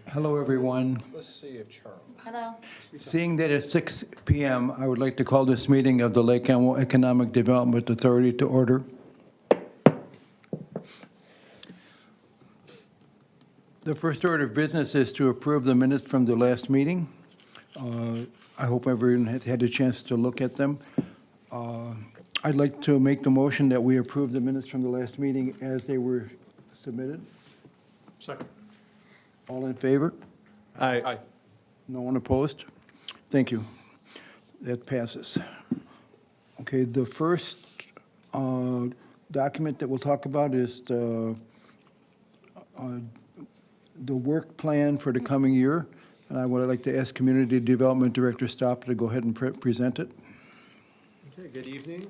Hello, everyone. Let's see if Charles. Hello. Seeing that it's 6 PM, I would like to call this meeting of the Lake Elmo Economic Development Authority to order. The first order of business is to approve the minutes from the last meeting. I hope everyone has had a chance to look at them. I'd like to make the motion that we approve the minutes from the last meeting as they were submitted. Second. All in favor? Aye. No one opposed? Thank you. That passes. Okay, the first document that we'll talk about is the work plan for the coming year. And I would like to ask Community Development Director Stop to go ahead and present it. Okay, good evening.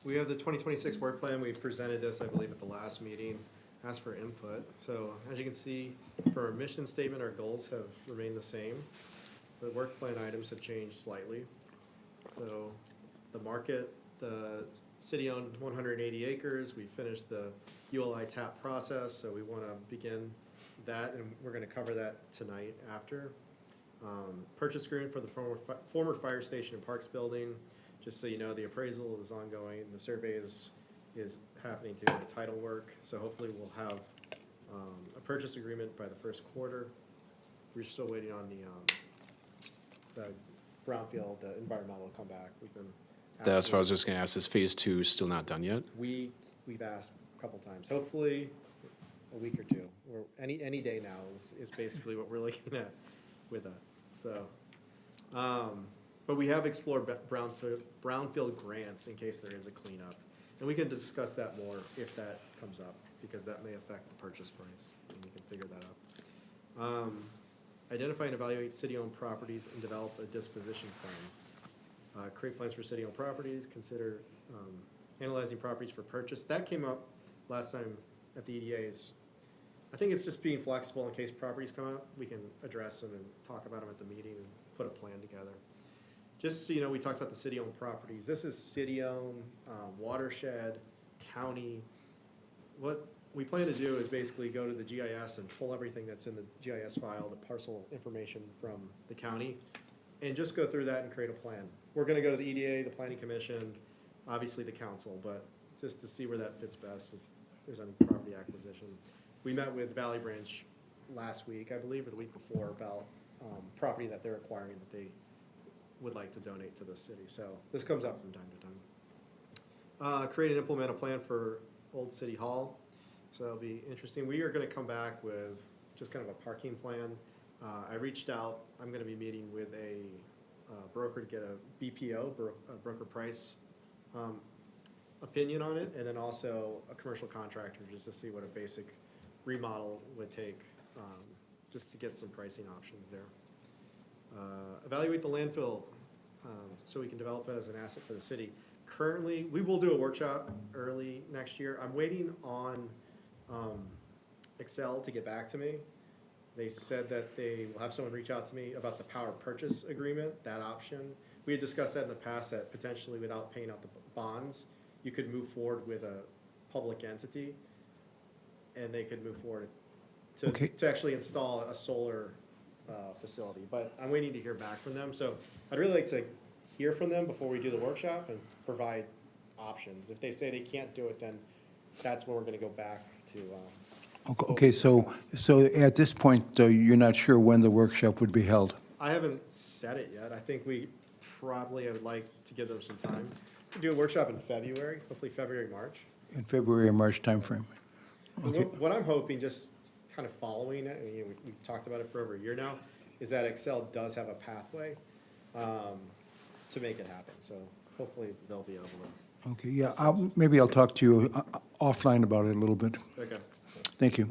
We have the 2026 work plan. We presented this, I believe, at the last meeting, asked for input. So as you can see, for our mission statement, our goals have remained the same. The work plan items have changed slightly. So the market, the city-owned 180 acres, we finished the ULI TAP process, so we want to begin that, and we're going to cover that tonight after. Purchase agreement for the former fire station and parks building. Just so you know, the appraisal is ongoing, the survey is happening to the title work, so hopefully we'll have a purchase agreement by the first quarter. We're still waiting on the brownfield, the environmental to come back. We've been That's what I was asking- just gonna ask, is phase two still not done yet? We've asked a couple times, hopefully a week or two, or any day now is basically what we're looking at with that, so. But we have explored brownfield grants in case there is a cleanup. And we can discuss that more if that comes up, because that may affect the purchase price, and we can figure that out. Identify and evaluate city-owned properties and develop a disposition plan. Create plans for city-owned properties, consider analyzing properties for purchase. That came up last time at the EDAs. I think it's just being flexible in case properties come up, we can address them and talk about them at the meeting and put a plan together. Just so you know, we talked about the city-owned properties. This is city-owned, watershed, county. What we plan to do is basically go to the GIS and pull everything that's in the GIS file, the parcel information from the county, and just go through that and create a plan. We're gonna go to the EDA, the Planning Commission, obviously the council, but just to see where that fits best, if there's any property acquisition. We met with Valley Branch last week, I believe, or the week before, about property that they're acquiring that they would like to donate to the city. So this comes up from time to time. Create and implement a plan for Old City Hall. So it'll be interesting. We are going to come back with just kind of a parking plan. I reached out. I'm going to be meeting with a broker to get a BPO, broker price opinion on it, and then also a commercial contractor just to see what a basic remodel would take, just to get some pricing options there. Evaluate the landfill so we can develop it as an asset for the city. Currently, we will do a workshop early next year. I'm waiting on Excel to get back to me. They said that they will have someone reach out to me about the power purchase agreement, that option. We had discussed that in the past, that potentially without paying out the bonds, you could move forward with a public entity, and they could move forward to actually install a solar facility, but I'm waiting to hear back from them. So I'd really like to hear from them before we do the workshop and provide options. If they say they can't do it, then that's when we're gonna go back to. Okay, so at this point, though, you're not sure when the workshop would be held? I haven't set it yet. I think I would like to give them some time. We'll do a workshop in February, hopefully February, March. In February or March timeframe? Okay. What I'm hoping, just kind of following it, and we've talked about it for over a year now, is that Excel does have a pathway to make it happen. So hopefully they'll be able to. Okay, yeah, maybe I'll talk to you offline about it a little bit. Okay, Thank you.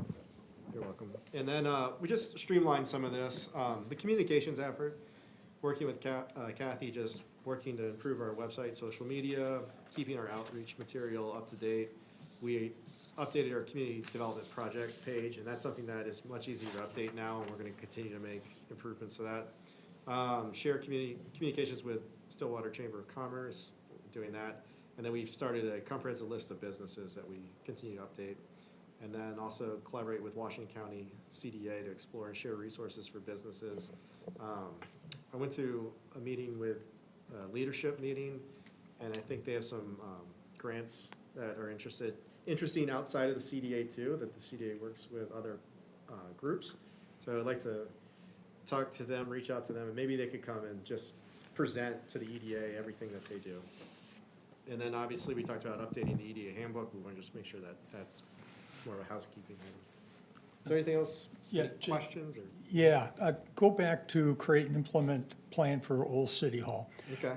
you're welcome. And then we just streamlined some of this. The communications effort, working with Kathy, just working to improve our website, social media, keeping our outreach material up to date. We updated our community development projects page, and that's something that is much easier to update now, and we're going to continue to make improvements to that. Share communications with Stillwater Chamber of Commerce, doing that. And then we've started a comprehensive list of businesses that we continue to update. And then also collaborate with Washington County CDA to explore and share resources for businesses. I went to a meeting with, a leadership meeting, and I think they have some grants that are interesting outside of the CDA too, that the CDA works with other groups. So I'd like to talk to them, reach out to them, and maybe they could come and just present to the EDA everything that they do. And then obviously we talked about updating the EDA handbook. We want to just make sure that that's more of a housekeeping item. Is there anything else? Yeah, Any questions or? Yeah, go back to create and implement plan for Old City Hall. Okay.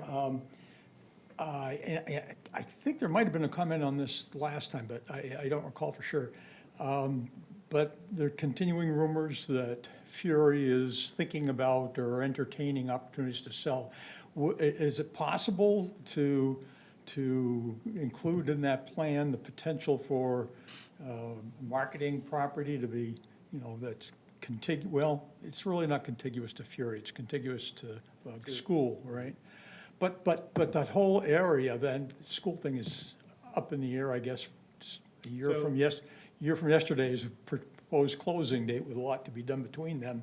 I think there might have been a comment on this last time, but I don't recall for sure. But there are continuing rumors that Fury is thinking about or entertaining opportunities to sell. Is it possible to include in that plan the potential for marketing property to be, that's well, it's really not contiguous to Fury, it's contiguous to school, right? But that whole area, then, the school thing is up in the air, I guess, a year from yesterday is a proposed closing date with a lot to be done between them.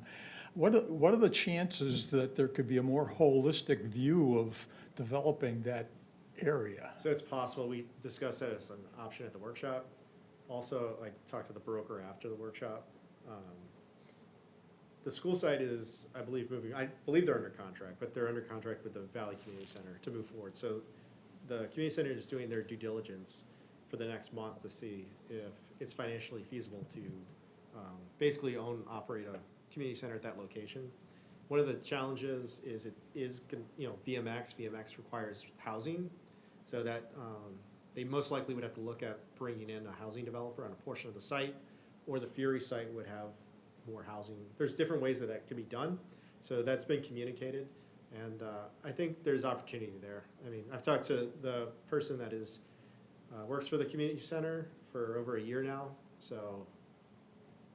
What are the chances that there could be a more holistic view of developing that area? So it's possible. We discussed that as an option at the workshop. Also, I talked to the broker after the workshop. The school site is, I believe, moving, I believe they're under contract, but they're under contract with the Valley Community Center to move forward. So the community center is doing their due diligence for the next month to see if it's financially feasible to basically own, operate a community center at that location. One of the challenges is it is, VMX. VMX requires housing, so that they most likely would have to look at bringing in a housing developer on a portion of the site, or the Fury site would have more housing. There's different ways that can be done, so that's been communicated, and I think there's opportunity there. I mean, I've talked to the person that is works for the community center for over a year now, so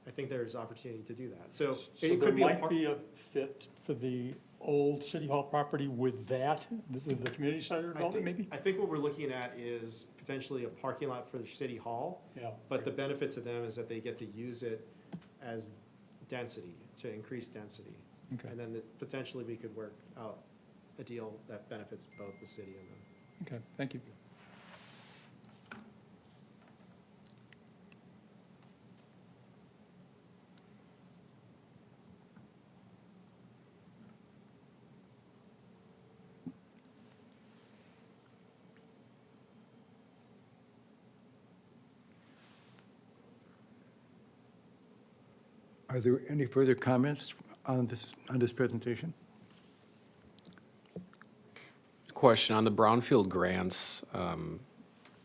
I think there's opportunity to do that. So it could be there might be a fit for the old City Hall property with that, with the community center development, maybe? I think what we're looking at is potentially a parking lot for the city hall. Yeah. But the benefit to them is that they get to use it as density, to increase density. Okay. And then potentially we could work out a deal that benefits both the city and them. Okay, thank you. Are there any further comments on this presentation? Question on the brownfield grants,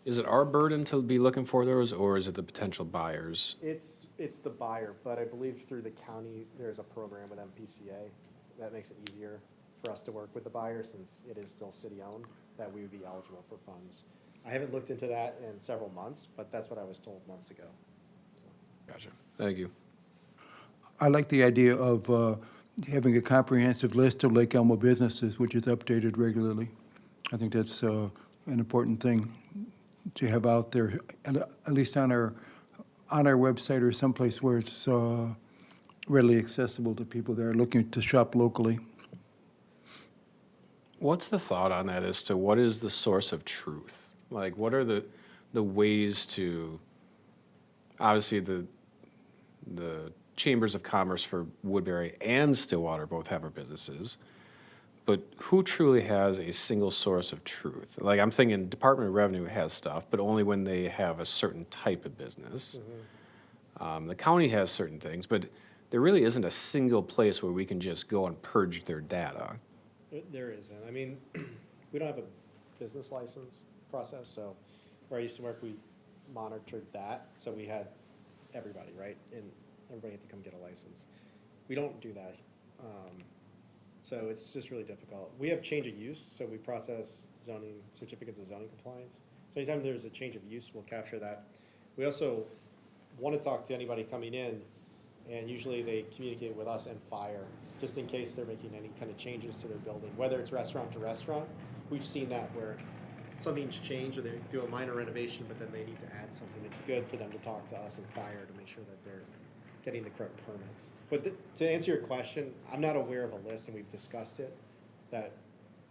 is it our burden to be looking for those, or is it the potential buyers? It's the buyer, but I believe through the county, there's a program with MPCA that makes it easier for us to work with the buyer, since it is still city-owned, that we would be eligible for funds. I haven't looked into that in several months, but that's what I was told months ago. Gotcha. Thank you. I like the idea of having a comprehensive list of Lake Elmo businesses, which is updated regularly. I think that's an important thing to have out there, at least on our website or someplace where it's readily accessible to people that are looking to shop locally. What's the thought on that as to what is the source of truth? Like, what are the ways to, obviously the Chambers of Commerce for Woodbury and Stillwater both have our businesses, but who truly has a single source of truth? Like, I'm thinking Department of Revenue has stuff, but only when they have a certain type of business. The county has certain things, but there really isn't a single place where we can just go and purge their data. There isn't. I mean, we don't have a business license process, so where I used to work, we monitored that, so we had everybody, right? And everybody had to come get a license. We don't do that. So it's just really difficult. We have change of use, so we process zoning, certificates of zoning compliance. So anytime there's a change of use, we'll capture that. We also want to talk to anybody coming in, and usually they communicate with us and fire, just in case they're making any kind of changes to their building, whether it's restaurant to restaurant. We've seen that where something's changed or they do a minor renovation, but then they need to add something, it's good for them to talk to us and fire to make sure that they're getting the correct permits. But to answer your question, I'm not aware of a list, and we've discussed it, that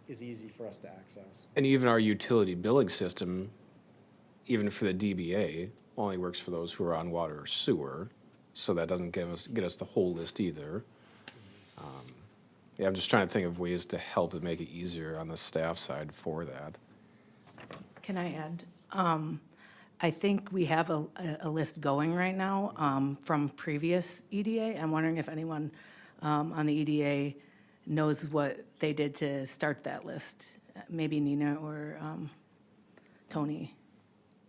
is easy for us to access. And even our utility billing system, even for the DBA, only works for those who are on water or sewer, so that doesn't get us the whole list either. Yeah, I'm just trying to think of ways to help and make it easier on the staff side for that. Can I add? I think we have a list going right now from previous EDA. I'm wondering if anyone on the EDA knows what they did to start that list. Maybe Nina or Tony.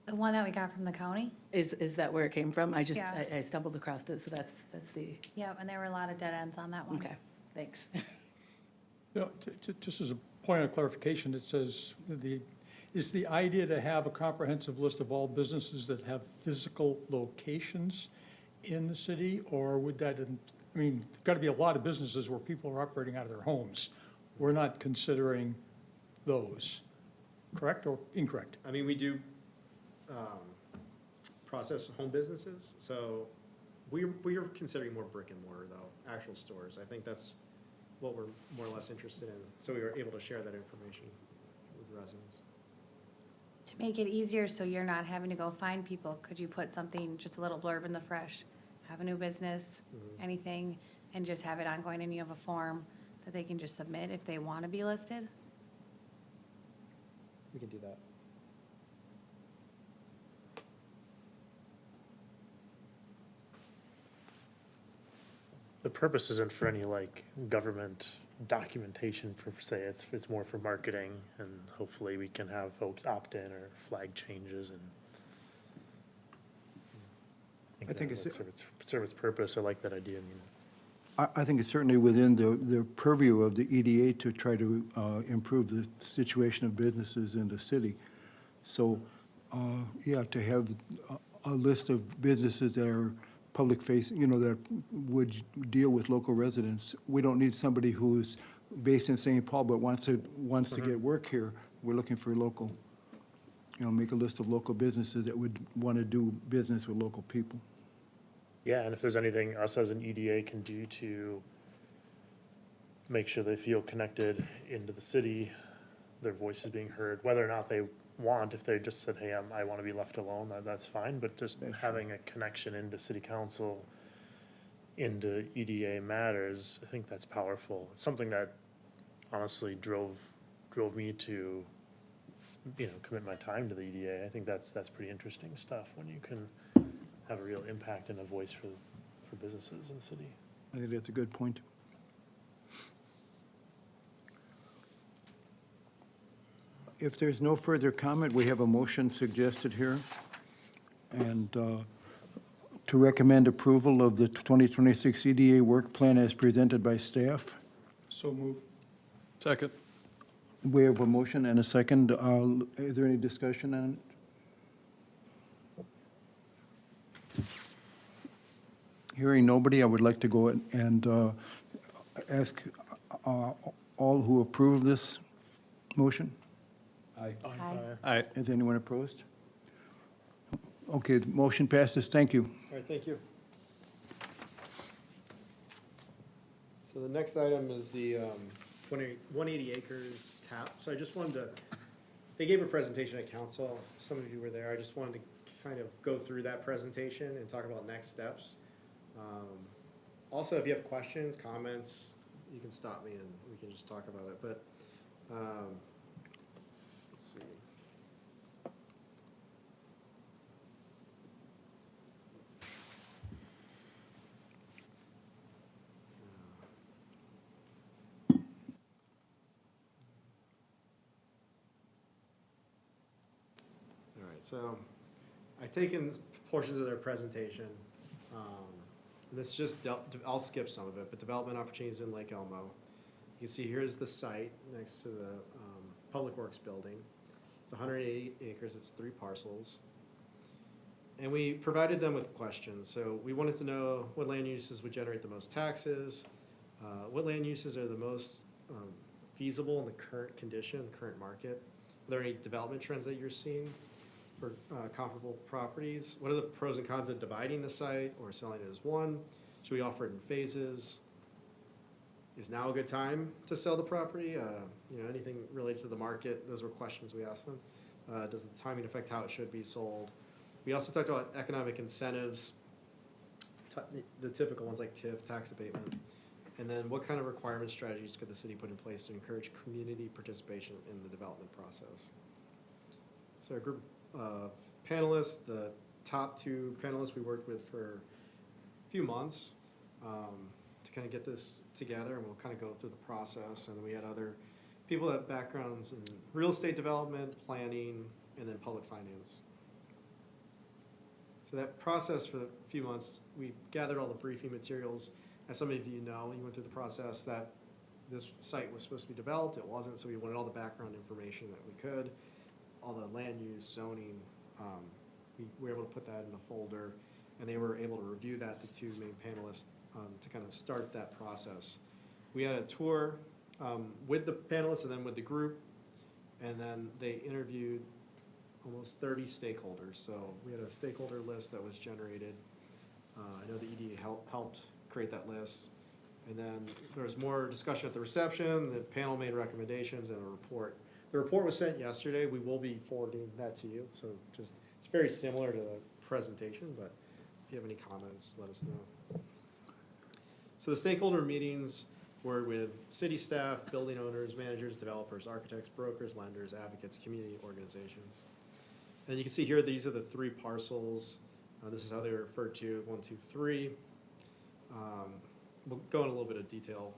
The one that we got from the county? Is that where it came from? Yeah. I stumbled across it, so that's the, Yep, and there were a lot of dead ends on that one. okay, thanks. You know, just as a point of clarification, it says is the idea to have a comprehensive list of all businesses that have physical locations in the city? Or would that, I mean, there's got to be a lot of businesses where people are operating out of their homes. We're not considering those, correct or incorrect? I mean, we do process home businesses, so we are considering more brick and mortar though, actual stores. I think that's what we're more or less interested in, so we were able to share that information with residents. To make it easier so you're not having to go find people, could you put something, just a little blurb in the fresh, have a new business, anything, and just have it ongoing, and you have a form that they can just submit if they want to be listed? We can do that. The purpose isn't for any like government documentation per se, it's more for marketing, and hopefully we can have folks opt in or flag changes and. I think that it's- would serve its purpose. I like that idea. I mean, I think it's certainly within the purview of the EDA to try to improve the situation of businesses in the city. So, yeah, to have a list of businesses that are public facing, you know, that would deal with local residents. We don't need somebody who's based in St. Paul but wants to get work here. We're looking for local, you know, make a list of local businesses that would want to do business with local people. yeah, and if there's anything us as an EDA can do to make sure they feel connected into the city, their voice is being heard, whether or not they want, if they just said, hey, I want to be left alone, that's fine, but just That's having a connection into city council, into EDA matters, I think that's powerful. It's something that honestly drove me to, you know, commit my time to the EDA. I think that's pretty interesting stuff when you can have a real impact and a voice for businesses in the city. I think that's a good point. If there's no further comment, we have a motion suggested here, and to recommend approval of the 2026 EDA work plan as presented by staff. So move. Second. We have a motion and a second. Is there any discussion on it? Hearing nobody, I would like to go and ask all who approve this motion. Aye. Is anyone opposed? Okay, the motion passes. Thank you. All right, thank you. So the next item is the 180 acres tap. So I just wanted to, they gave a presentation at council. Some of you were there. I just wanted to kind of go through that presentation and talk about next steps. Also, if you have questions, comments, you can stop me and we can just talk about it. But let's see. All right, so I've taken portions of their presentation. And this is just, I'll skip some of it, but development opportunities in Lake Elmo. You can see here's the site next to the Public Works building. It's 180 acres, it's 3 parcels. And we provided them with questions. So we wanted to know what land uses would generate the most taxes, what land uses are the most feasible in the current condition, current market, Are there any development trends that you're seeing for comparable properties? What are the pros and cons of dividing the site or selling it as one? Should we offer it in phases? Is now a good time to sell the property? Anything related to the market? Those were questions we asked them. Does the timing affect how it should be sold? We also talked about economic incentives, the typical ones like TIF, tax abatement. And then what kind of requirement strategies could the city put in place to encourage community participation in the development process? So our group of panelists, the top two panelists we worked with for a few months to kind of get this together, and we'll kind of go through the process. And then we had other people that have backgrounds in real estate development, planning, and then public finance. So that process for a few months, we gathered all the briefing materials. As some of you know, you went through the process that this site was supposed to be developed. It wasn't, so we wanted all the background information that we could, all the land use, zoning. We were able to put that in a folder, and they were able to review that, the two main panelists, to kind of start that process. We had a tour with the panelists and then with the group, and then they interviewed almost 30 stakeholders. So we had a stakeholder list that was generated. I know the EDA helped create that list. And then there was more discussion at the reception. The panel made recommendations and a report. The report was sent yesterday. We will be forwarding that to you. So it's very similar to the presentation, but if you have any comments, let us know. So the stakeholder meetings were with city staff, building owners, managers, developers, architects, brokers, lenders, advocates, community organizations. And you can see here, these are the three parcels. This is how they were referred to, 1, 2, 3. We'll go in a little bit of detail.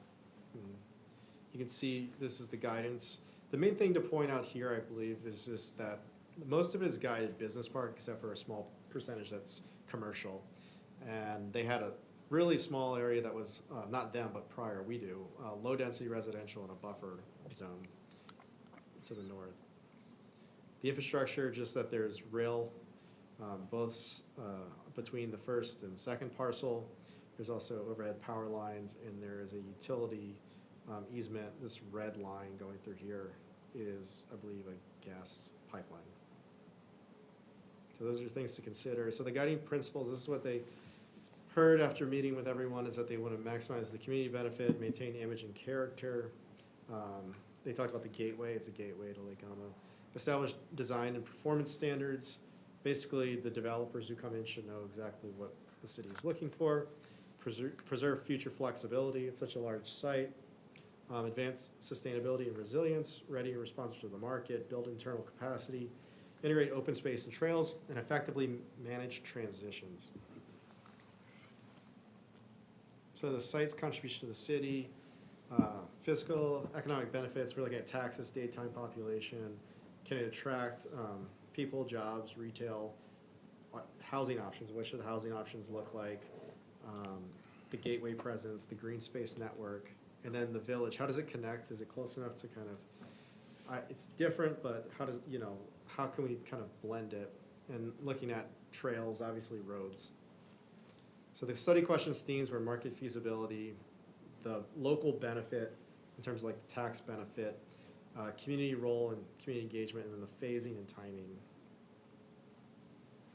You can see this is the guidance. The main thing to point out here, I believe, is just that most of it is guided business park, except for a small percentage that's commercial. And they had a really small area that was, not them, but prior, we do, low density residential and a buffer zone to the north. The infrastructure, just that there's rail both between the first and second parcel. There's also overhead power lines, and there is a utility easement. This red line going through here is, I believe, a gas pipeline. So those are things to consider. So the guiding principles, this is what they heard after meeting with everyone, is that they want to maximize the community benefit, maintain image and character. They talked about the gateway. It's a gateway to Lake Elmo. Establish design and performance standards. Basically, the developers who come in should know exactly what the city is looking for. Preserve future flexibility. It's such a large site. Advance sustainability and resilience. Ready and responsive to the market. Build internal capacity. Integrate open space and trails. And effectively manage transitions. So the site's contribution to the city. Fiscal, economic benefits. We're looking at taxes, daytime population. Can it attract people, jobs, retail, housing options? What should the housing options look like? The gateway presence, the green space network, and then the village. How does it connect? Is it close enough to kind of, it's different, but how can we kind of blend it? And looking at trails, obviously roads. So the study questions themes were market feasibility, the local benefit in terms of like the tax benefit, community role and community engagement, and then the phasing and timing.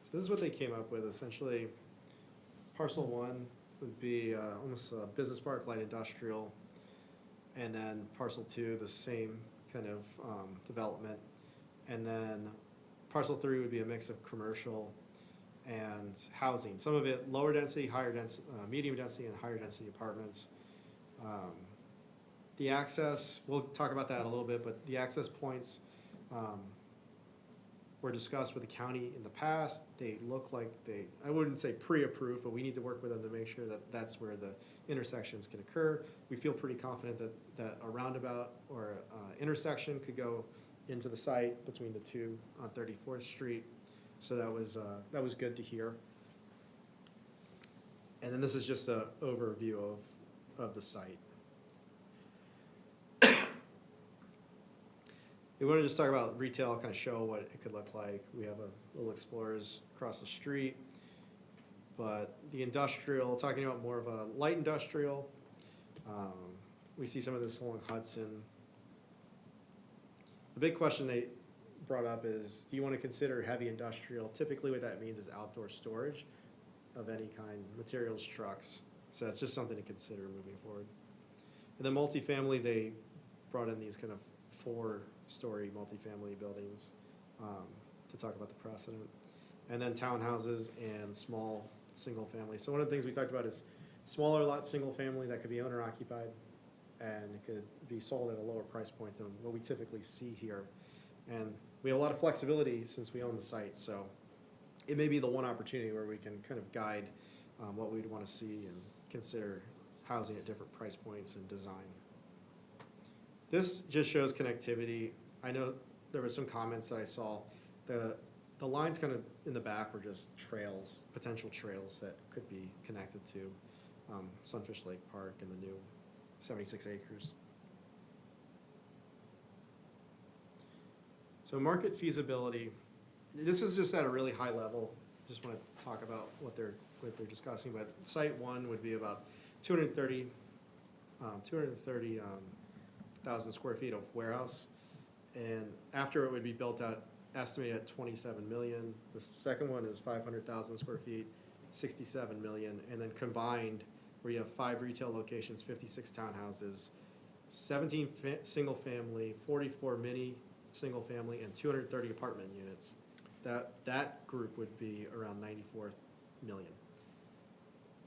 So this is what they came up with essentially. Parcel 1 would be almost a business park, light industrial, and then parcel 2, the same kind of development, and then parcel 3 would be a mix of commercial and housing. Some of it lower density, higher density, medium density, and higher density apartments. The access, we'll talk about that a little bit, but the access points were discussed with the county in the past. They look like I wouldn't say pre-approved, but we need to work with them to make sure that that's where the intersections can occur. We feel pretty confident that a roundabout or intersection could go into the site between the two on 34th Street. So that was good to hear. And then this is just an overview of the site. We want to just talk about retail, kind of show what it could look like. We have a little Explorers across the street, but the industrial, talking about more of a light industrial. We see some of this along Hudson. The big question brought up is, do you want to consider heavy industrial? Typically what that means is outdoor storage of any kind, materials, trucks. So it's just something to consider moving forward. And then multifamily, they brought in these kind of 4-story multifamily buildings to talk about the precedent. And then townhouses and small single family. So one of the things we talked about is smaller lot single family that could be owner occupied, and it could be sold at a lower price point than what we typically see here. And we have a lot of flexibility since we own the site, so it may be the one opportunity where we can kind of guide what we'd want to see and consider housing at different price points and design. This just shows connectivity. I know there were some comments that I saw. The lines kind of in the back were just trails, potential trails that could be connected to Sunfish Lake Park and the new 76 acres. So market feasibility, this is just at a really high level. Just want to talk about what they're discussing, but site 1 would be about 230,000 square feet of warehouse. And after it would be built out, estimated at 27 million. The second one is 500,000 square feet, 67 million. And then combined, where you have 5 retail locations, 56 townhouses, 17 single family, 44 mini single family, and 230 apartment units. That group would be around 94 million.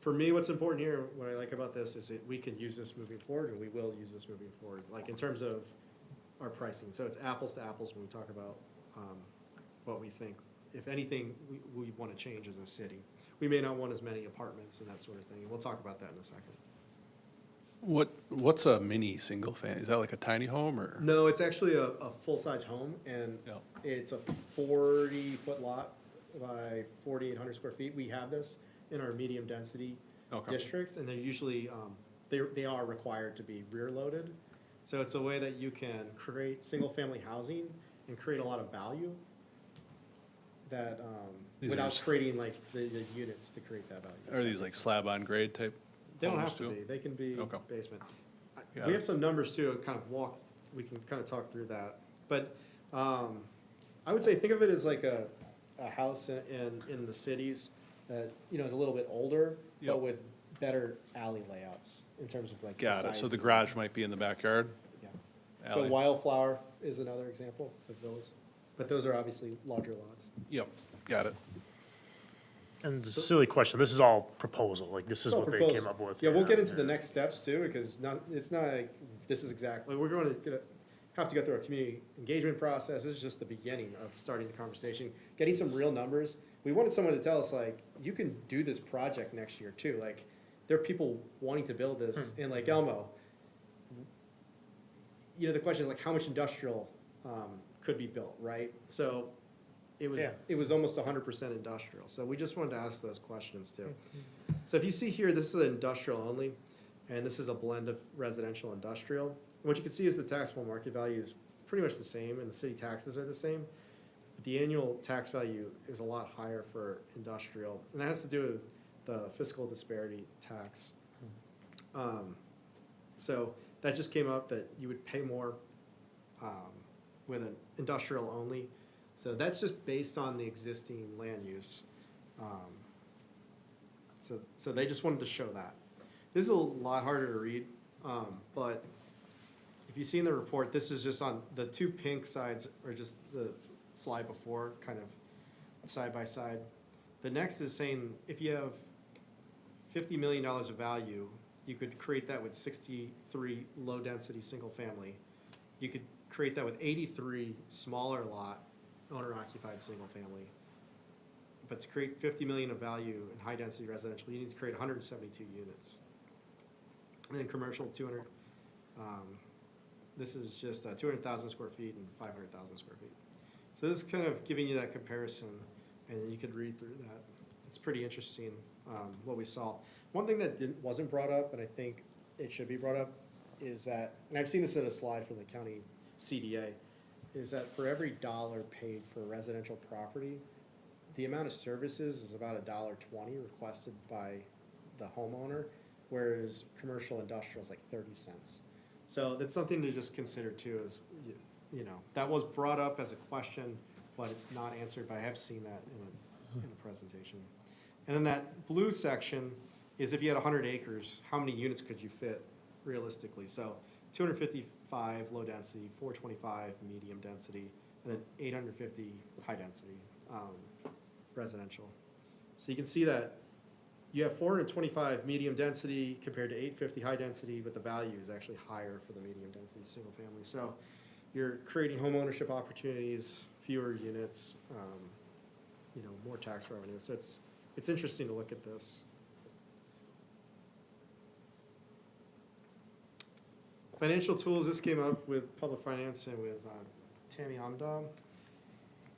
For me, what's important here, what I like about this is that we can use this moving forward, and we will use this moving forward, like in terms of our pricing. So it's apples to apples when we talk about what we think. If anything, we want to change as a city. We may not want as many apartments and that sort of thing, and we'll talk about that in a second. What's a mini single family? Is that like a tiny home or? No, it's actually a full-size home, and Yeah. it's a 40-foot lot by 4,800 square feet. We have this in our medium-density Okay. districts, and they're usually, they are required to be rear-loaded. So it's a way that you can create single-family housing and create a lot of value that, These are without just- creating like the units to create that value. Are these like slab on grade type? They don't homes have to too? be, they can be Okay. basement. Got We it. have some numbers too, kind of we can kind of talk through that. But I would say, think of it as like a house in the cities that, you know, is a little bit older, Yep. but with better alley layouts in terms of like the Got it. size So the of- garage might be in the backyard? Yeah. So Alley. Wildflower is another example of those, but those are obviously larger lots. Yep, got it. And silly question, this is all proposal, like this is It's all what they proposed. came up with. Yeah, we'll here. get into the next steps too, because it's not like, this is exactly, we're going to have to go through a community engagement process. This is just the beginning of starting the conversation, getting some real numbers. We wanted someone to tell us, like, you can do this project next year too. Like, there are people wanting to build this in like Elmo. You know, the question is like, how much industrial could be built, right? So Yeah. it was almost 100% industrial. So we just wanted to ask those questions too. So if you see here, this is industrial only, and this is a blend of residential and industrial. And what you can see is the taxable market value is pretty much the same, and the city taxes are the same. But the annual tax value is a lot higher for industrial, and that has to do with the fiscal disparity tax. So that just came up that you would pay more with an industrial only. So that's just based on the existing land use. So they just wanted to show that. This is a lot harder to read, but if you see in the report, this is just on, the 2 pink sides are just the slide before, kind of side by side. The next is saying if you have $50 million of value, you could create that with 63 low-density single-family. You could create that with 83 smaller lot, owner-occupied single-family. But to create 50 million of value in high-density residential, you need to create 172 units. And then commercial, 200. This is just 200,000 square feet and 500,000 square feet. So this is kind of giving you that comparison, and then you could read through that. It's pretty interesting what we saw. One thing that wasn't brought up, and I think it should be brought up, is that, and I've seen this in a slide from the county CDA, is that for every dollar paid for residential property, the amount of services is about $1.20 requested by the homeowner, whereas commercial industrial is like 30 cents. So that's something to just consider too, is, you know, that was brought up as a question, but it's not answered, but I have seen that in a presentation. And then that blue section is if you had 100 acres, how many units could you fit realistically? So 255 low density, 425 medium density, and then 850 high density residential. So you can see that you have 425 medium density compared to 850 high density, but the value is actually higher for the medium density single family. So you're creating home ownership opportunities, fewer units, you know, more tax revenue. So it's interesting to look at this. Financial tools, this came up with public finance and with Tammy Amdam.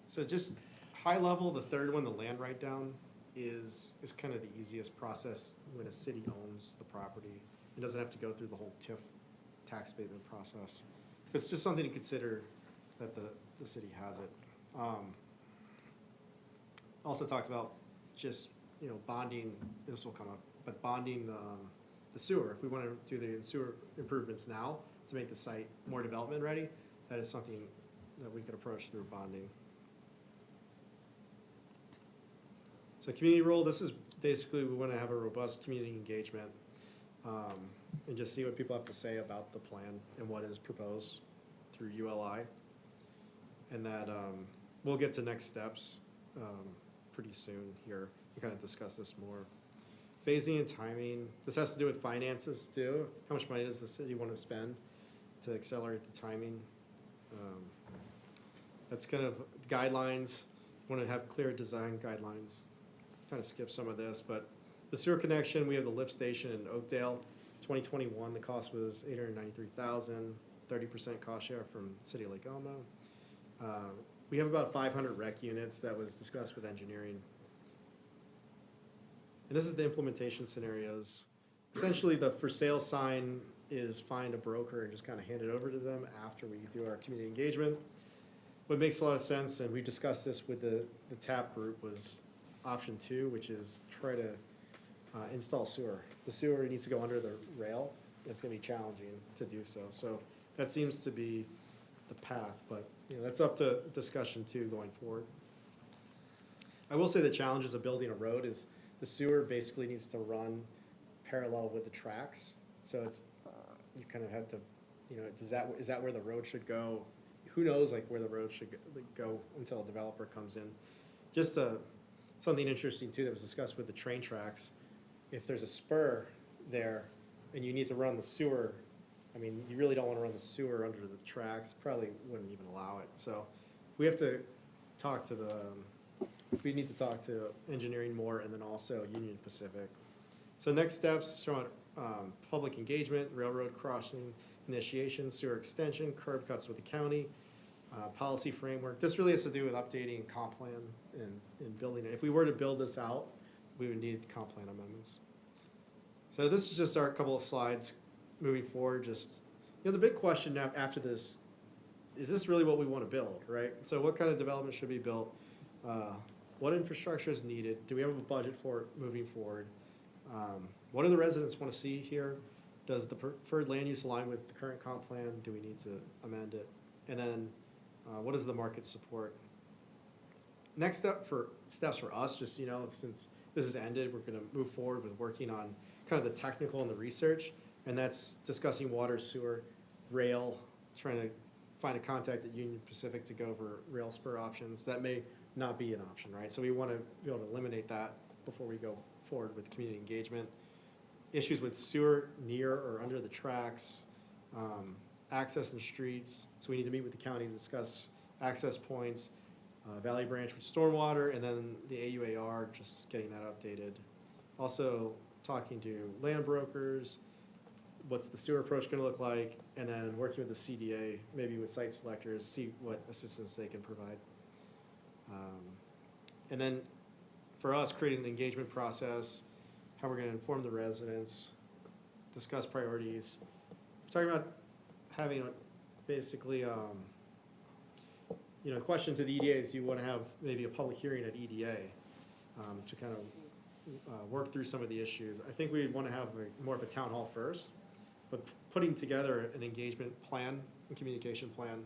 So just high level, the third one, the land write down, is kind of the easiest process when a city owns the property. It doesn't have to go through the whole TIF tax abatement process. So it's just something to consider that the city has it. Also talked about just, you know, bonding, this will come up, but bonding the sewer. If we want to do the sewer improvements now to make the site more development ready, that is something that we could approach through bonding. So community role, this is basically, we want to have a robust community engagement and just see what people have to say about the plan and what is proposed through ULI. And that we'll get to next steps pretty soon here and kind of discuss this more. Phasing and timing, this has to do with finances too. How much money does the city want to spend to accelerate the timing? That's kind of guidelines, want to have clear design guidelines. Kind of skip some of this, but the sewer connection, we have the lift station in Oakdale. 2021, the cost was $893,000, 30% cost share from City of Lake Elmo. We have about 500 rec units that was discussed with engineering. And this is the implementation scenarios. Essentially, the for sale sign is find a broker and just kind of hand it over to them after we do our community engagement. What makes a lot of sense, and we discussed this with the TAP group, was option 2, which is try to install sewer. The sewer needs to go under the rail. It's going to be challenging to do so. So that seems to be the path, but you know, that's up to discussion too going forward. I will say the challenges of building a road is the sewer basically needs to run parallel with the tracks. So it's, you kind of have to, you know, is that where the road should go? Who knows like where the road should go until a developer comes in. Just something interesting too that was discussed with the train tracks. If there's a spur there and you need to run the sewer, I mean, you really don't want to run the sewer under the tracks, probably wouldn't even allow it. So we have to talk to we need to talk to engineering more and then also Union Pacific. So next steps, showing public engagement, railroad crossing initiation, sewer extension, curb cuts with the county, policy framework. This really has to do with updating comp plan and building it. If we were to build this out, we would need comp plan amendments. So this is just our couple of slides moving forward. Just, you know, the big question now after this, is this really what we want to build, right? So what kind of development should be built? What infrastructure is needed? Do we have a budget for it moving forward? What do the residents want to see here? Does the preferred land use align with the current comp plan? Do we need to amend it? And then what does the market support? Next steps for us, just, you know, since this has ended, we're going to move forward with working on kind of the technical and the research, and that's discussing water, sewer, rail, trying to find a contact at Union Pacific to go over rail spur options. That may not be an option, right? So we want to be able to eliminate that before we go forward with community engagement. Issues with sewer near or under the tracks, access and streets. So we need to meet with the county to discuss access points, Valley Branch with stormwater, and then the AUAR, just getting that updated. Also talking to land brokers, what's the sewer approach going to look like, and then working with the CDA, maybe with site selectors, see what assistance they can provide. And then for us, creating an engagement process, how we're going to inform the residents, discuss priorities. We're talking about having basically, you know, question to the EDA is you want to have maybe a public hearing at EDA to kind of work through some of the issues. I think we'd want to have more of a town hall first, but putting together an engagement plan and communication plan,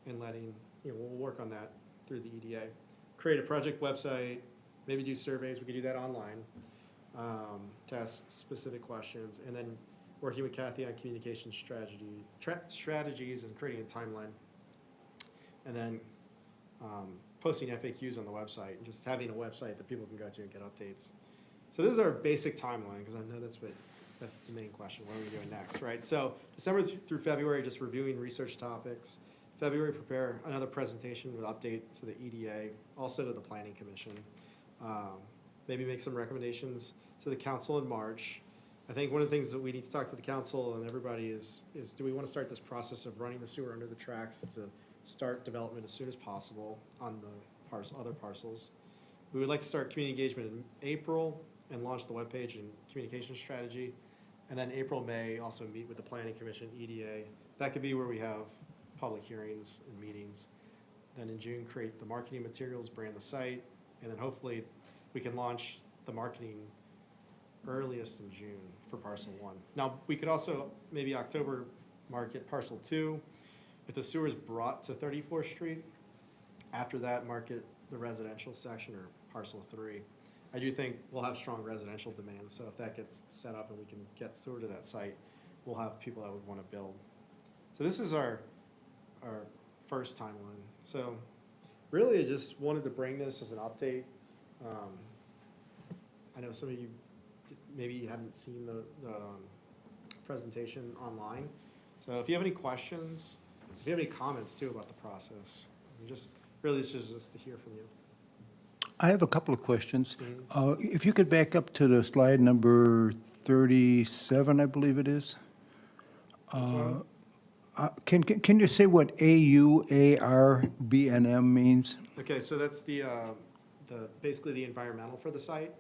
and letting, we'll work on that through the EDA. Create a project website, maybe do surveys, we could do that online, to ask specific questions, and then working with Kathy on communication strategies and creating a timeline. And then posting FAQs on the website, and just having a website that people can go to and get updates. So this is our basic timeline, because I know that's the main question, what are we doing next, right? So December through February, just reviewing research topics. February, prepare another presentation with update to the EDA, also to the Planning Commission. Maybe make some recommendations to the council in March. I think one of the things that we need to talk to the council and everybody is do we want to start this process of running the sewer under the tracks to start development as soon as possible on the other parcels? We would like to start community engagement in April and launch the webpage and communication strategy. And then April, May, also meet with the Planning Commission, EDA. That could be where we have public hearings and meetings. Then in June, create the marketing materials, brand the site, and then hopefully we can launch the marketing earliest in June for parcel 1. Now, we could also, maybe October, market parcel 2. If the sewer is brought to 34th Street, after that, market the residential section or parcel 3. I do think we'll have strong residential demand, so if that gets set up and we can get sewer to that site, we'll have people that would want to build. So this is our first timeline. So really, I just wanted to bring this as an update. I know some of you maybe you haven't seen the presentation online. So if you have any questions, if you have any comments too about the process, just really it's just to hear from you. I have a couple of questions. If you could back up to the slide number 37, I believe it is. This one? Can you say what AUARBNM means? Okay, so that's the basically the environmental for the site,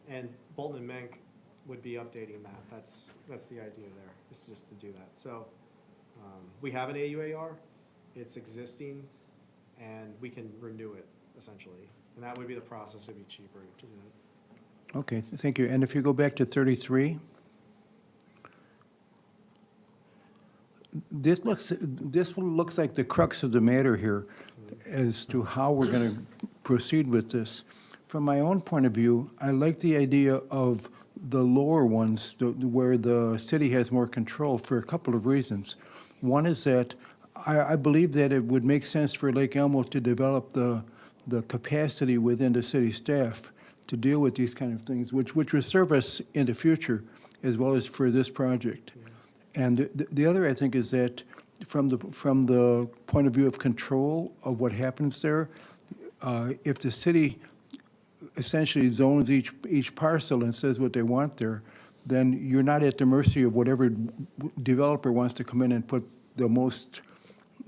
and Bolton and Menk would be updating that. That's the idea there. It's just to do that. So we have an AUAR. It's existing, and we can renew it essentially, and that would be the process. It'd be cheaper to do that. Okay, thank you. And if you go back to 33, this looks like the crux of the matter here as to how we're going to proceed with this. From my own point of view, I like the idea of the lower ones where the city has more control for a couple of reasons. One is that I believe that it would make sense for Lake Elmo to develop the capacity within the city staff to deal with these kind of things, which will serve us in the future as well as for this project. And the other, I think, is that from the point of view of control of what happens there, if the city essentially zones each parcel and says what they want there, then you're not at the mercy of whatever developer wants to come in and put the most,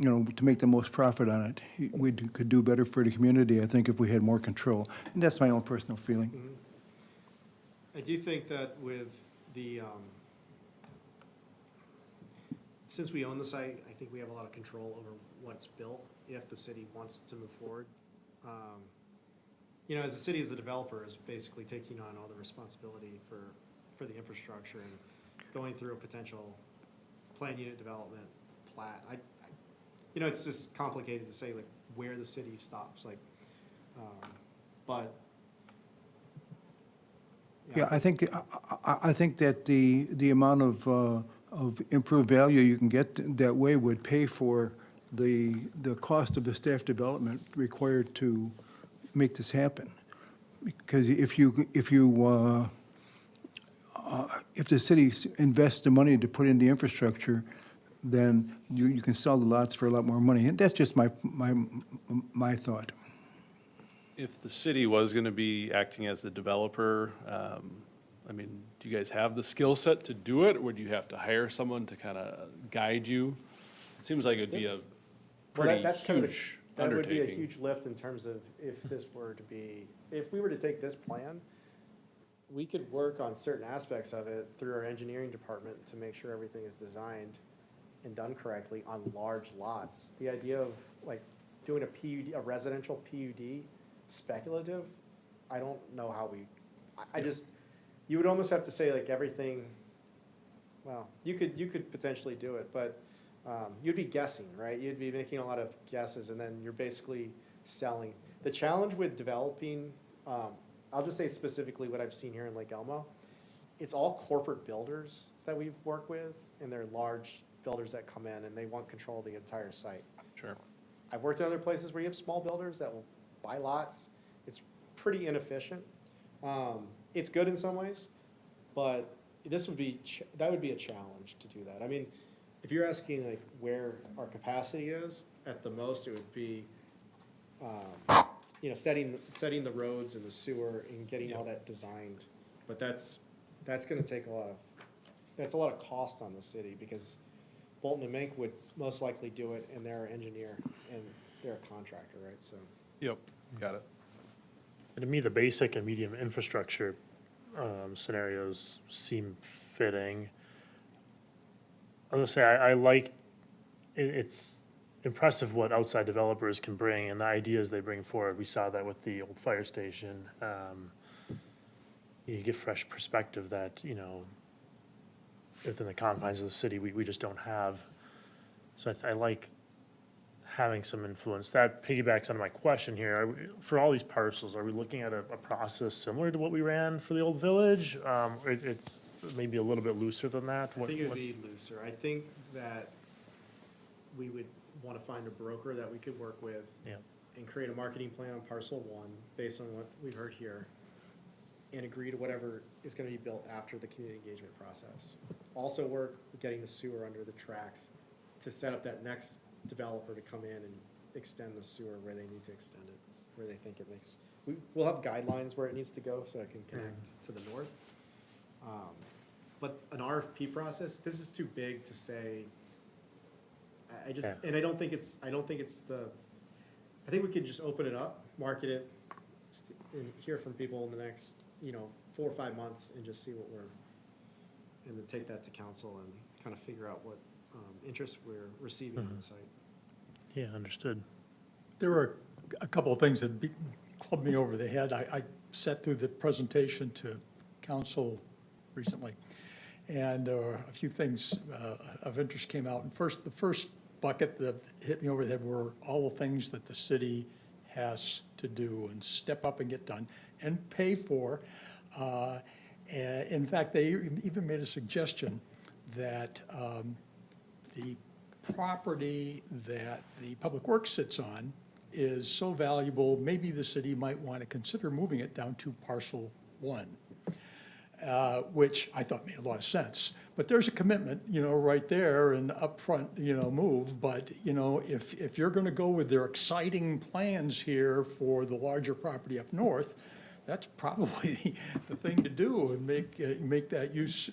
to make the most profit on it. We could do better for the community, I think, if we had more control. And that's my own personal feeling. I do think that with the, since we own the site, I think we have a lot of control over what's built if the city wants to move forward. As the city as a developer is basically taking on all the responsibility for the infrastructure and going through a potential plan unit development plat. It's just complicated to say like where the city stops, but. Yeah, I think that the amount of improved value you can get that way would pay for the cost of the staff development required to make this happen. Because if the city invests the money to put in the infrastructure, then you can sell the lots for a lot more money. And that's just my thought. If the city was going to be acting as the developer, do you guys have the skill set to do it? Or would you have to hire someone to kind of guide you? It seems like it'd be a pretty That's kind of huge that would be a undertaking. huge lift in terms of if we were to take this plan, we could work on certain aspects of it through our engineering department to make sure everything is designed and done correctly on large lots. The idea of like doing a PUD, a residential PUD, speculative, I don't know how you would almost have to say like everything, well, you could potentially do it, but you'd be guessing, right? You'd be making a lot of guesses, and then you're basically selling. The challenge with developing, I'll just say specifically what I've seen here in Lake Elmo, it's all corporate builders that we've worked with, and they're large builders that come in, and they want control of the entire site. Sure. I've worked in other places where you have small builders that will buy lots. It's pretty inefficient. It's good in some ways, but that would be a challenge to do that. I mean, if you're asking like where our capacity is, at the most, it would be, setting the roads and the sewer and getting all that designed. But that's gonna take a lot of cost on the city, because Bolton and Mink would most likely do it, and they're an engineer and they're a contractor, right? So, Yep, got it. And to me, the basic and medium infrastructure scenarios seem fitting. I was gonna say, I like, it's impressive what outside developers can bring and the ideas they bring forward. We saw that with the old fire station. You get fresh perspective that, within the confines of the city, we just don't have. So I like having some influence. That piggybacks on my question here. For all these parcels, are we looking at a process similar to what we ran for the old village? It's maybe a little bit looser than that? I think it would be looser. I think that we would want to find a broker that we could work with. Yeah. And create a marketing plan on parcel one, based on what we've heard here, and agree to whatever is gonna be built after the community engagement process. Also work with getting the sewer under the tracks to set up that next developer to come in and extend the sewer where they need to extend it, where they think it makes, we'll have guidelines where it needs to go so it can connect to the north. But an RFP process, this is too big to say. I just, Yeah. and I don't think it's I think we could just open it up, market it, and hear from people in the next, 4 or 5 months, and just see and then take that to council and kind of figure out what interest we're receiving on the site. Yeah, understood. There were a couple of things that clubbed me over the head. I sat through the presentation to council recently, and a few things of interest came out. And the first bucket that hit me over the head were all the things that the city has to do and step up and get done and pay for. In fact, they even made a suggestion that the property that the Public Works sits on is so valuable, maybe the city might want to consider moving it down to parcel one, which I thought made a lot of sense. But there's a commitment, right there, and upfront, move. But, if you're going to go with their exciting plans here for the larger property up north, that's probably the thing to do, and make that use,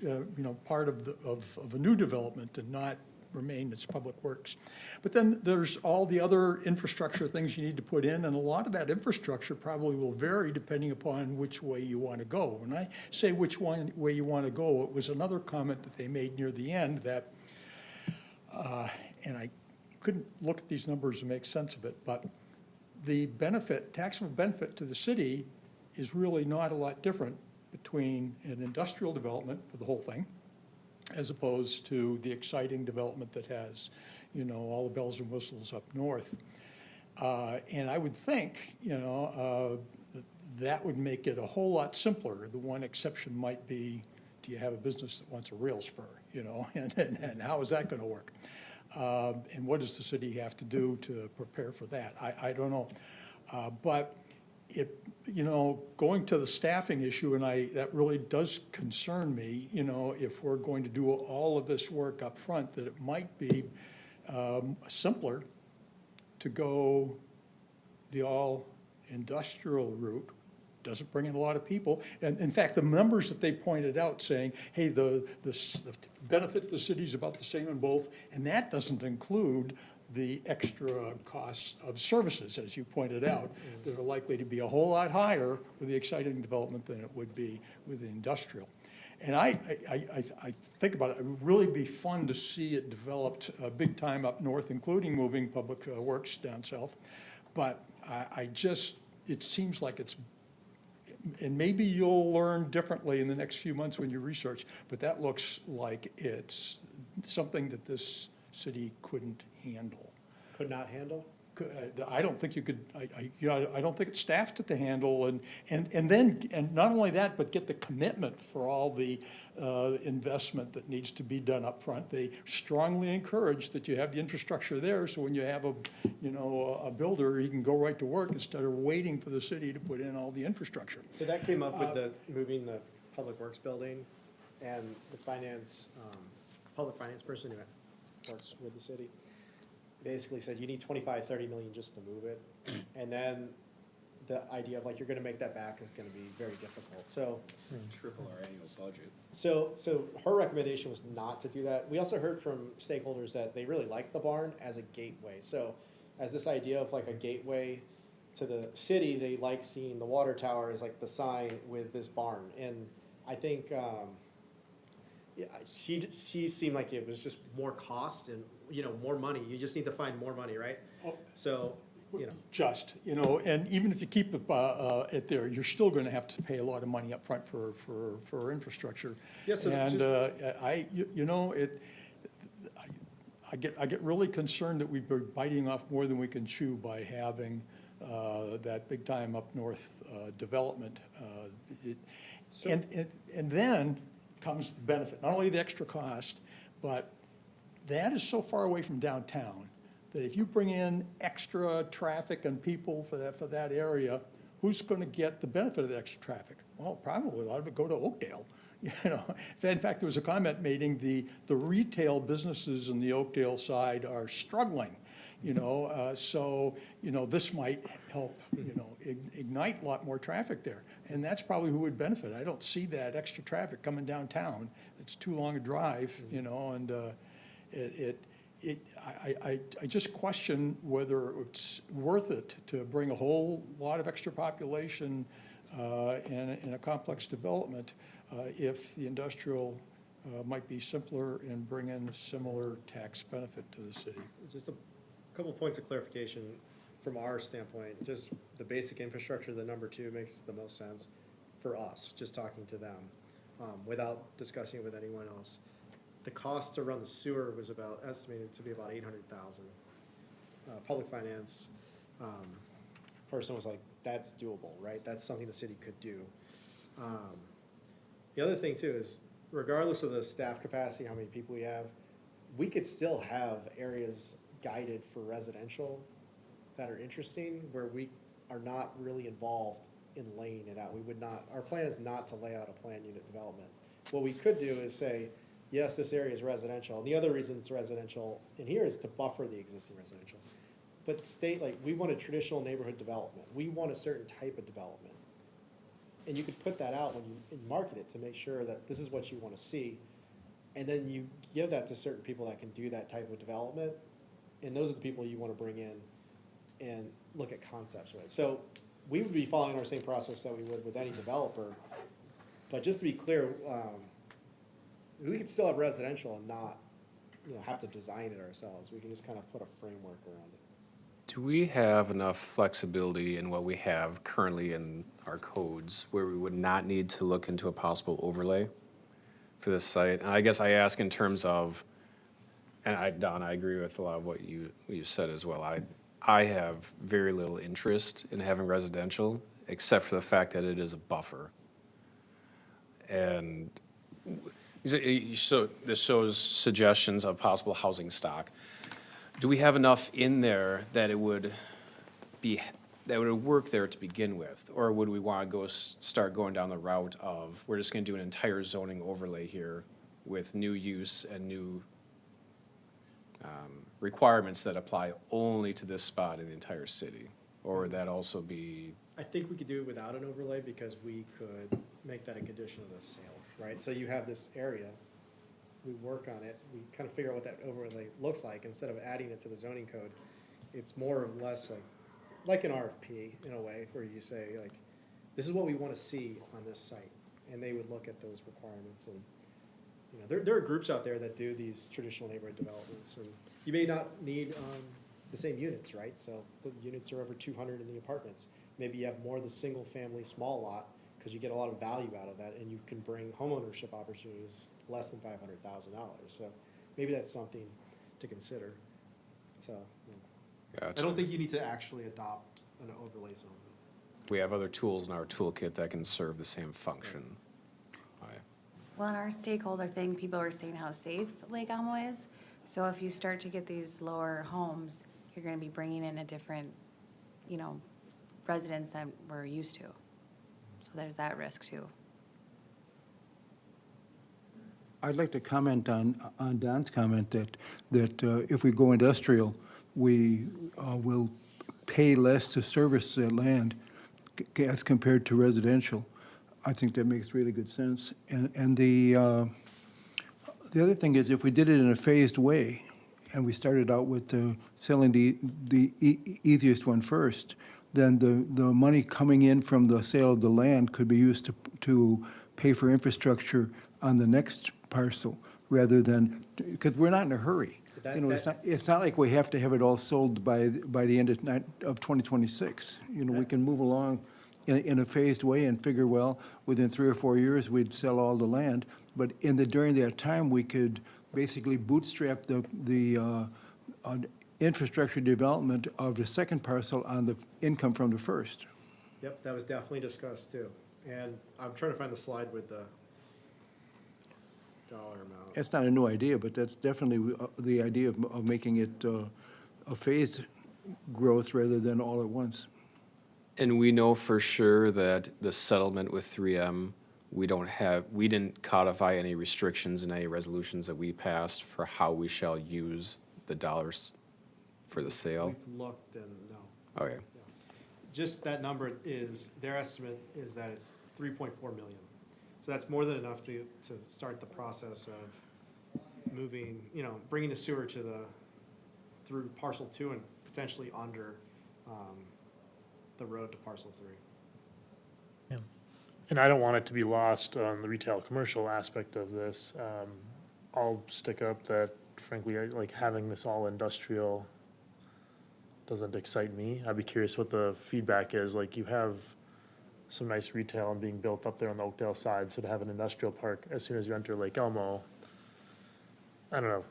part of a new development and not remain as public works. But then there's all the other infrastructure things you need to put in, and a lot of that infrastructure probably will vary depending upon which way you want to go. When I say which way you want to go, it was another comment that they made near the end that, and I couldn't look at these numbers and make sense of it, but the taxable benefit to the city is really not a lot different between an industrial development for the whole thing, as opposed to the exciting development that has, all the bells and whistles up north. And I would think, that would make it a whole lot simpler. The one exception might be, do you have a business that wants a rail spur, and how is that gonna work? And what does the city have to do to prepare for that? I don't know. But going to the staffing issue, and that really does concern me, if we're going to do all of this work up front, that it might be simpler to go the all-industrial route. Doesn't bring in a lot of people. And in fact, the numbers that they pointed out saying, hey, the benefit to the city is about the same in both, and that doesn't include the extra costs of services, as you pointed out, that are likely to be a whole lot higher with the exciting development than it would be with the industrial. And I think about it, it would really be fun to see it developed big time up north, including moving public works down south. But it seems like it's, and maybe you'll learn differently in the next few months when you research, but that looks like it's something that this city couldn't handle. Could not handle? I don't think you could, I don't think it's staffed to handle, and not only that, but get the commitment for all the investment that needs to be done up front. They strongly encourage that you have the infrastructure there, so when you have a builder, he can go right to work instead of waiting for the city to put in all the infrastructure. So that came up with the, moving the Public Works building, and the finance, public finance person who works with the city basically said you need 25, 30 million just to move it. And then the idea of like, you're gonna make that back is gonna be very difficult. So, Triple our annual budget. so her recommendation was not to do that. We also heard from stakeholders that they really like the barn as a gateway. So as this idea of like a gateway to the city, they like seeing the water tower as like the sign with this barn. And I think, yeah, she seemed like it was just more cost and, more money. You just need to find more money, right? Oh. So, And even if you keep it there, you're still gonna have to pay a lot of money up front for infrastructure. Yeah, so And, just- I get really concerned that we've been biting off more than we can chew by having, that big time up north, development. And then comes the benefit, not only the extra cost, but that is so far away from downtown that if you bring in extra traffic and people for that area, who's gonna get the benefit of the extra traffic? Well, probably a lot of it go to Oakdale, In fact, there was a comment making the retail businesses in the Oakdale side are struggling, so, this might help, ignite a lot more traffic there. And that's probably who would benefit. I don't see that extra traffic coming downtown. It's too long a drive, and I just question whether it's worth it to bring a whole lot of extra population in a complex development if the industrial might be simpler and bring in a similar tax benefit to the city. Just a couple points of clarification from our standpoint. Just the basic infrastructure, the number two makes the most sense for us, just talking to them, without discussing it with anyone else. The cost to run the sewer was estimated to be about 800,000. Public finance person was like, that's doable, right? That's something the city could do. The other thing too is, regardless of the staff capacity, how many people we have, we could still have areas guided for residential that are interesting, where we are not really involved in laying it out. We would not, our plan is not to lay out a planned unit development. What we could do is say, yes, this area is residential, and the other reason it's residential in here is to buffer the existing residential. But state, like, we want a traditional neighborhood development, we want a certain type of development. And you could put that out when you market it to make sure that this is what you wanna see. And then you give that to certain people that can do that type of development, and those are the people you wanna bring in and look at concepts with. So we would be following our same process that we would with any developer, but just to be clear, we could still have residential and not, have to design it ourselves. We can just kind of put a framework around it. Do we have enough flexibility in what we have currently in our codes where we would not need to look into a possible overlay for this site? And I guess I ask in terms of, and Don, I agree with a lot of what you said as well. I have very little interest in having residential, except for the fact that it is a buffer. And so this shows suggestions of possible housing stock. Do we have enough in there that it would work there to begin with? Or would we want to start going down the route of, we're just going to do an entire zoning overlay here with new use and new requirements that apply only to this spot in the entire city? Or would that also be? I think we could do it without an overlay, because we could make that a condition of the sale, right? So you have this area, we work on it, we kind of figure out what that overlay looks like. Instead of adding it to the zoning code, it's more or less like an RFP in a way, where you say, like, this is what we want to see on this site. And they would look at those requirements. And, there are groups out there that do these traditional neighborhood developments. And you may not need the same units, right? So the units are over 200 in the apartments. Maybe you have more of the single-family small lot, because you get a lot of value out of that, and you can bring homeownership opportunities less than $500,000. So maybe that's something to consider. So, I Gotcha. don't think you need to actually adopt an overlay zone. We have other tools in our toolkit that can serve the same function. Well, in our stakeholder thing, people were saying how safe Lake Elmo is. So if you start to get these lower homes, you're gonna be bringing in a different, residents than we're used to. So there's that risk too. I'd like to comment on Don's comment that if we go industrial, we will pay less to service the land as compared to residential. I think that makes really good sense. And the other thing is, if we did it in a phased way, and we started out with selling the easiest one first, then the money coming in from the sale of the land could be used to pay for infrastructure on the next parcel, rather than, because we're not in a hurry. It's not like we have to have it all sold by the end of 2026. We can move along in a phased way and figure, well, within 3 or 4 years, we'd sell all the land. But during that time, we could basically bootstrap the infrastructure development of the second parcel on the income from the first. Yep, that was definitely discussed too. And I'm trying to find the slide with the dollar amount. That's not a new idea, but that's definitely the idea of making it a phased growth rather than all at once. And we know for sure that the settlement with 3M, we didn't codify any restrictions in any resolutions that we passed for how we shall use the dollars for the sale. We've looked and no. Okay. Just that number is, their estimate is that it's 3.4 million. So that's more than enough to start the process of moving, bringing the sewer through parcel 2 and potentially under the road to parcel 3. Yeah. And I don't want it to be lost on the retail commercial aspect of this. I'll stick up that frankly, like having this all industrial doesn't excite me. I'd be curious what the feedback is. Like you have some nice retail and being built up there on the Oakdale side, so to have an industrial park as soon as you enter Lake Elmo, I don't know.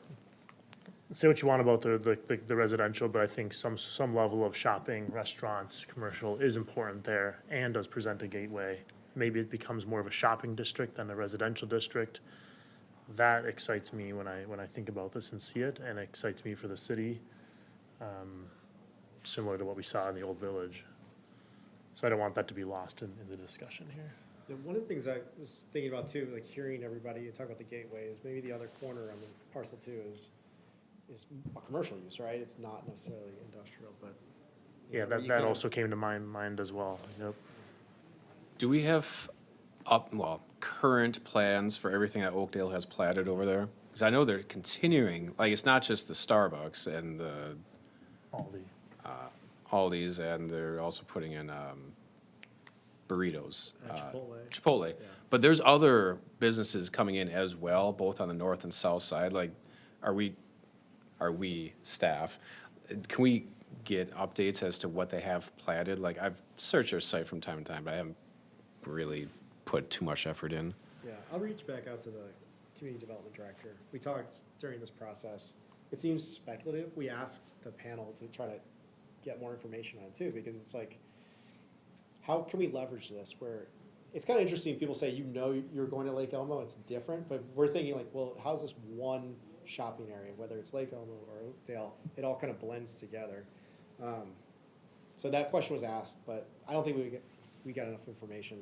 Say what you want about the residential, but I think some level of shopping, restaurants, commercial is important there and does present a gateway. Maybe it becomes more of a shopping district than a residential district. That excites me when I think about this and see it, and it excites me for the city, similar to what we saw in the old village. So I don't want that to be lost in the discussion here. Yeah, one of the things I was thinking about too, like hearing everybody talk about the gateway, is maybe the other corner on the parcel 2 is a commercial use, right? It's not necessarily industrial, but. Yeah, that also came to my mind as well. Yep. Do we have current plans for everything that Oakdale has platted over there? Because I know they're continuing, like, it's not just the Starbucks and the Aldi's, and they're also putting in burritos. Chipotle. Yeah. But there's other businesses coming in as well, both on the north and south side. Like, are we staff, can we get updates as to what they have platted? Like, I've searched their site from time to time, but I haven't really put too much effort in. Yeah, I'll reach back out to the community development director. We talked during this process. It seems speculative. We asked the panel to try to get more information on it too, because it's like, how can we leverage this? Where it's kind of interesting. People say, you're going to Lake Elmo, it's different, but we're thinking like, well, how's this one shopping area, whether it's Lake Elmo or Oakdale, it all kind of blends together. So that question was asked, but I don't think we got enough information.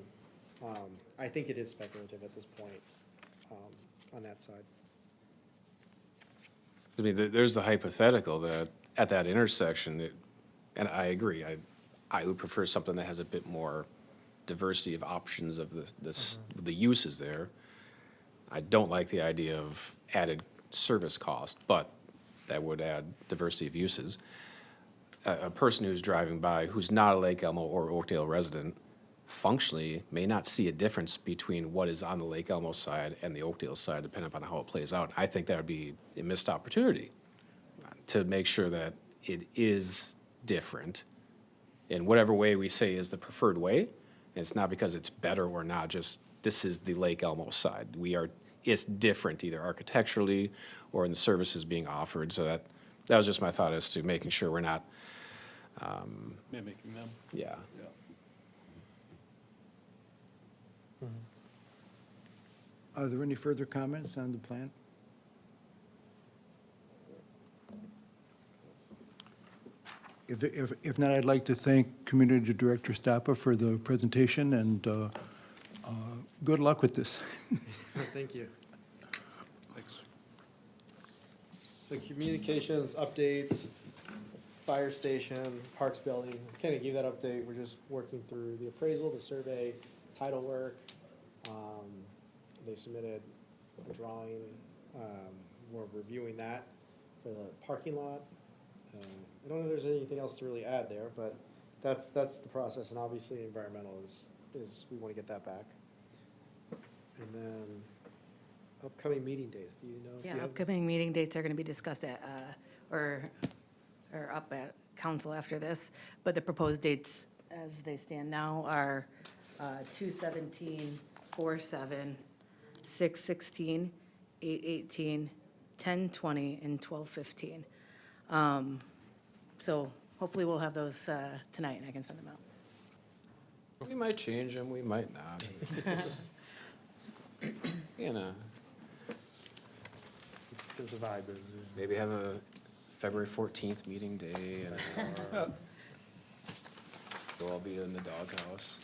I think it is speculative at this point on that side. I mean, there's the hypothetical that at that intersection, and I agree, I would prefer something that has a bit more diversity of options of the uses there. I don't like the idea of added service cost, but that would add diversity of uses. A person who's driving by, who's not a Lake Elmo or Oakdale resident, functionally may not see a difference between what is on the Lake Elmo side and the Oakdale side, depending upon how it plays out. I think that would be a missed opportunity to make sure that it is different in whatever way we say is the preferred way. And it's not because it's better or not, just this is the Lake Elmo side. We are it's different either architecturally or in the services being offered. So that was just my thought as to making sure we're not, Mimicking them. yeah. Yeah. Are there any further comments on the plan? If not, I'd like to thank Community Director Stappa for the presentation, and good luck with this. Thank you. Thanks. So communications, updates, fire station, parks building, kind of give that update. We're just working through the appraisal, the survey, title work. They submitted a drawing. We're reviewing that for the parking lot. I don't know if there's anything else to really add there, but that's the process, and obviously environmental is we want to get that back. And then upcoming meeting days, do you know? if you Yeah, have- upcoming meeting dates are going to be discussed at, or up at council after this, but the proposed dates as they stand now are 2/17, 4/7, 6/16, 8/18, 10/20, and 12/15. So hopefully we'll have those tonight, and I can send them out. We might change them, we might not. You know, Because the vibe is. maybe have a February 14th meeting day, and we'll all be in the doghouse.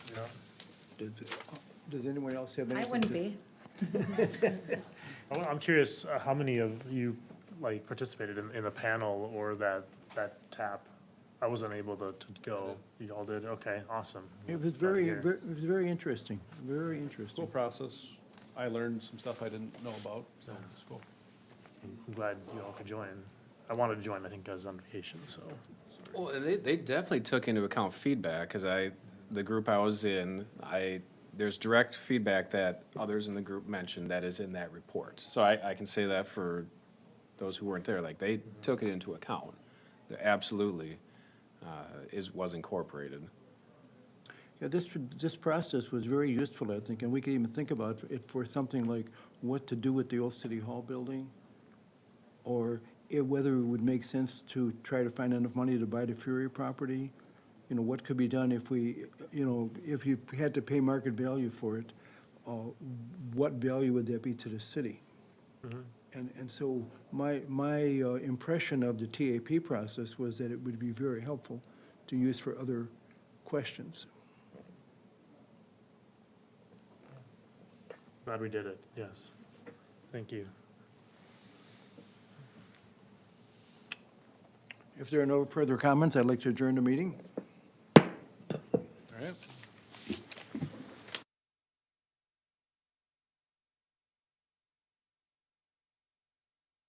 Does anyone else have I anything? wouldn't to- be. I'm curious, how many of you, like, participated in the panel or that tap? I wasn't able to go. You all did? Okay, awesome. It was Glad to very, hear. it was very interesting, very Cool interesting. process. I learned some stuff I didn't know about, so it's cool. I'm glad you all could join. I wanted to join, I think I was on vacation, so. sorry. Well, and they definitely took into account feedback, because the group I was in, there's direct feedback that others in the group mentioned that is in that report. So I can say that for those who weren't there, like, they took it into account. That absolutely was incorporated. Yeah, this process was very useful, I think, and we could even think about it for something like what to do with the old City Hall building, or whether it would make sense to try to find enough money to buy the Fury property. You know, what could be done if if you had to pay market value for it, what value would that be to the city? And so my impression of the TAP process was that it would be very helpful to use for other questions. Glad we did it, yes. Thank you. If there are no further comments, I'd like to adjourn the meeting.